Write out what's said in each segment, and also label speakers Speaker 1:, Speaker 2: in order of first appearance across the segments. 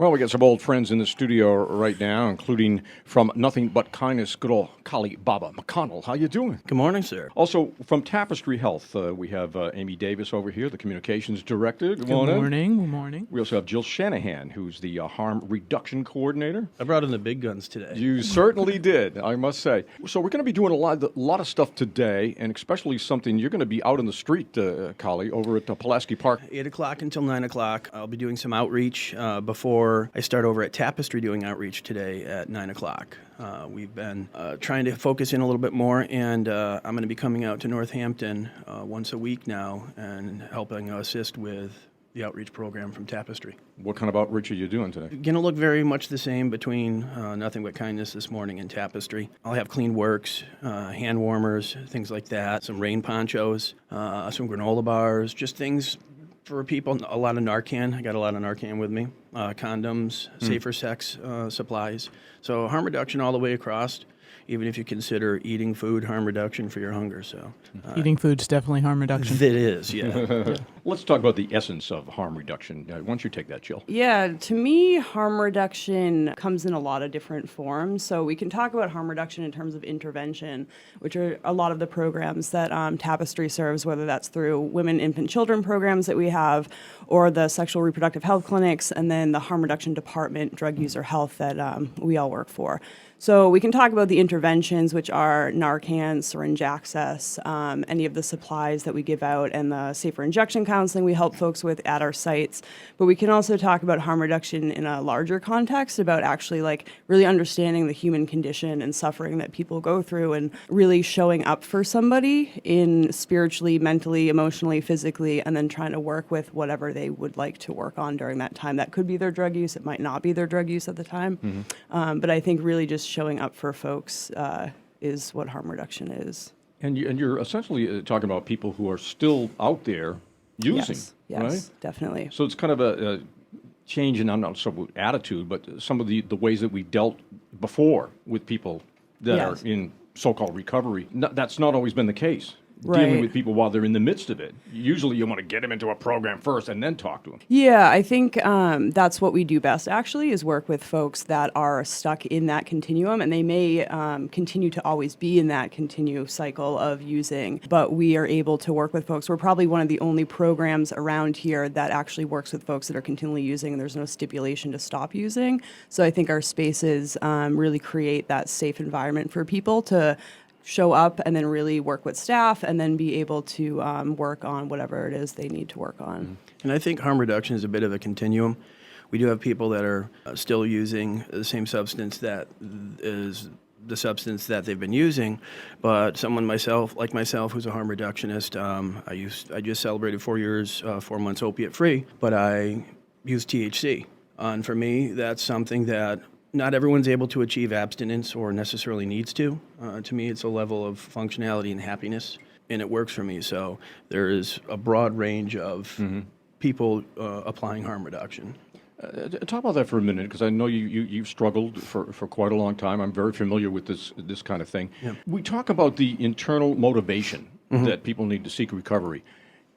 Speaker 1: Well, we got some old friends in the studio right now, including from Nothing But Kindness, good old Kali Baba McConnell. How you doing?
Speaker 2: Good morning, sir.
Speaker 1: Also, from Tapestry Health, we have Amy Davis over here, the communications director. Good
Speaker 3: morning. Good morning.
Speaker 1: We also have Jill Shanahan, who's the harm reduction coordinator.
Speaker 2: I brought in the big guns today.
Speaker 1: You certainly did, I must say. So we're going to be doing a lot of stuff today, and especially something you're going to be out in the street, Kali, over at Pulaski Park.
Speaker 2: 8 o'clock until 9 o'clock. I'll be doing some outreach before I start over at Tapestry doing outreach today at 9 o'clock. We've been trying to focus in a little bit more, and I'm going to be coming out to Northampton once a week now and helping assist with the outreach program from Tapestry.
Speaker 1: What kind of outreach are you doing today?
Speaker 2: Going to look very much the same between Nothing But Kindness this morning and Tapestry. I'll have clean works, hand warmers, things like that, some rain ponchos, some granola bars, just things for people. A lot of Narcan. I got a lot of Narcan with me. Condoms, safer sex supplies. So harm reduction all the way across, even if you consider eating food harm reduction for your hunger. So
Speaker 3: Eating food's definitely harm reduction.
Speaker 2: it is, yeah.
Speaker 1: Let's talk about the essence of harm reduction. Why don't you take that, Jill?
Speaker 4: Yeah, to me, harm reduction comes in a lot of different forms. So we can talk about harm reduction in terms of intervention, which are a lot of the programs that Tapestry serves, whether that's through women, infant, children programs that we have, or the sexual reproductive health clinics, and then the harm reduction department, drug user health, that we all work for. So we can talk about the interventions, which are Narcan, syringe access, any of the supplies that we give out, and the safer injection counseling we help folks with at our sites. But we can also talk about harm reduction in a larger context, about actually really understanding the human condition and suffering that people go through, and really showing up for somebody in spiritually, mentally, emotionally, physically, and then trying to work with whatever they would like to work on during that time. That could be their drug use. It might not be their drug use at the time. But I think really just showing up for folks is what harm reduction is.
Speaker 1: And you're essentially talking about people who are still out there using,
Speaker 4: Yes,
Speaker 1: right?
Speaker 4: definitely.
Speaker 1: So it's kind of a change in, I'm not sure about attitude, but some of the ways that we dealt before with people that
Speaker 4: Yes.
Speaker 1: are in so-called recovery. That's not always been the case. Dealing
Speaker 4: Right.
Speaker 1: with people while they're in the midst of it. Usually you want to get them into a program first and then talk to them.
Speaker 4: Yeah, I think that's what we do best, actually, is work with folks that are stuck in that continuum, and they may continue to always be in that continued cycle of using, but we are able to work with folks. We're probably one of the only programs around here that actually works with folks that are continually using, and there's no stipulation to stop using. So I think our spaces really create that safe environment for people to show up and then really work with staff and then be able to work on whatever it is they need to work on.
Speaker 2: And I think harm reduction is a bit of a continuum. We do have people that are still using the same substance that is the substance that they've been using, but someone like myself, who's a harm reductionist, I just celebrated 4 years, 4 months opiate free, but I use THC. And for me, that's something that not everyone's able to achieve abstinence or necessarily needs to. To me, it's a level of functionality and happiness, and it works for me. So there is a broad range of people applying harm reduction.
Speaker 1: Talk about that for a minute, because I know you've struggled for quite a long time. I'm very familiar with this kind of thing.
Speaker 2: Yeah.
Speaker 1: We talk about the internal motivation that people need to seek recovery.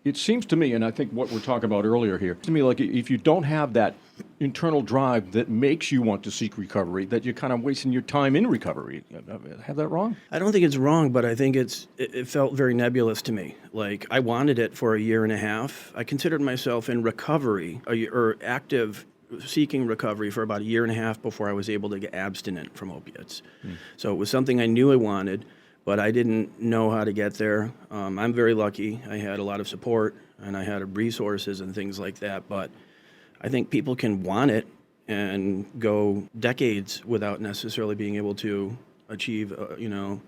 Speaker 1: It seems to me, and I think what we're talking about earlier here, to me like if you don't have that internal drive that makes you want to seek recovery, that you're kind of wasting your time in recovery. Have that wrong?
Speaker 2: I don't think it's wrong, but I think it felt very nebulous to me. Like, I wanted it for a year and a half. I considered myself in recovery, or active seeking recovery, for about a year and a half before I was able to get abstinent from opiates. So it was something I knew I wanted, but I didn't know how to get there. I'm very lucky. I had a lot of support, and I had resources and things like that, but I think people can want it and go decades without necessarily being able to achieve,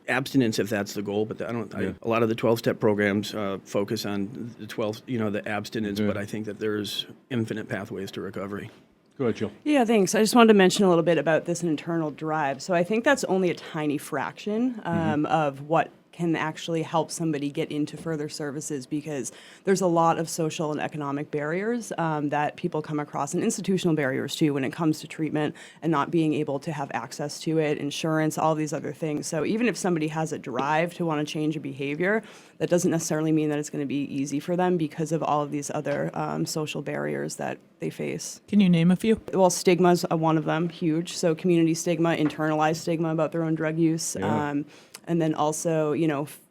Speaker 2: abstinence if that's the goal. But a lot of the 12-step programs focus on the 12, the abstinence, but I think that there's infinite pathways to recovery.
Speaker 1: Go ahead, Jill.
Speaker 4: Yeah, thanks. I just wanted to mention a little bit about this internal drive. So I think that's only a tiny fraction of what can actually help somebody get into further services, because there's a lot of social and economic barriers that people come across, and institutional barriers too, when it comes to treatment and not being able to have access to it, insurance, all these other things. So even if somebody has a drive to want to change a behavior, that doesn't necessarily mean that it's going to be easy for them because of all of these other social barriers that they face.
Speaker 3: Can you name a few?
Speaker 4: Well, stigma's one of them, huge. So community stigma, internalized stigma about their own drug use, and then also,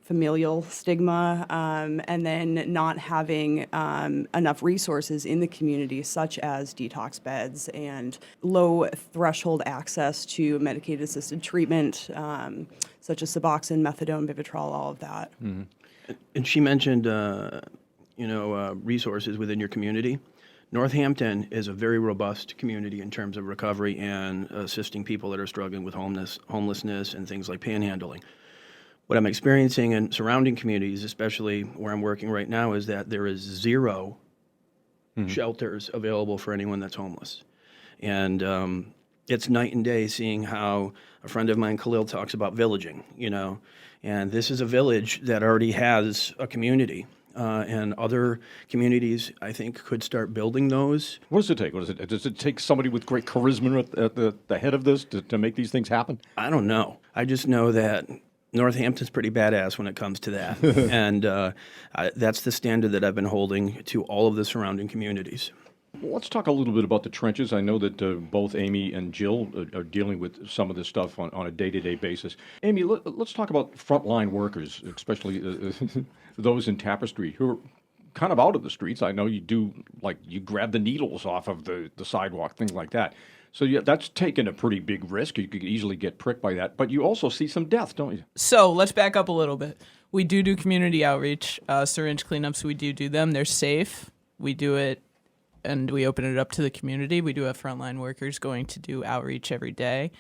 Speaker 4: familial stigma, and then not having enough resources in the community, such as detox beds and low threshold access to medicated-assisted treatment, such as Suboxone, methadone, Vivitrol, all of that.
Speaker 2: Mm-hmm. And she mentioned, resources within your community. Northampton is a very robust community in terms of recovery and assisting people that are struggling with homelessness and things like panhandling. What I'm experiencing in surrounding communities, especially where I'm working right now, is that there is zero shelters available for anyone that's homeless. And it's night and day seeing how a friend of mine, Khalil, talks about villaging, and this is a village that already has a community. And other communities, I think, could start building those.
Speaker 1: What does it take? Does it take somebody with great charisma at the head of this to make these things happen?
Speaker 2: I don't know. I just know that Northampton's pretty badass when it comes to that. And that's the standard that I've been holding to all of the surrounding communities.
Speaker 1: Well, let's talk a little bit about the trenches. I know that both Amy and Jill are dealing with some of this stuff on a day-to-day basis. Amy, let's talk about frontline workers, especially those in Tapestry who are kind of out of the streets. I know you do, like, you grab the needles off of the sidewalk, things like that. So yeah, that's taken a pretty big risk. You could easily get pricked by that. But you also see some death, don't you?
Speaker 3: So let's back up a little bit. We do community outreach, syringe cleanups. We do them. They're safe. We do it, and we open it up to the community. We do have frontline workers going to do outreach every day.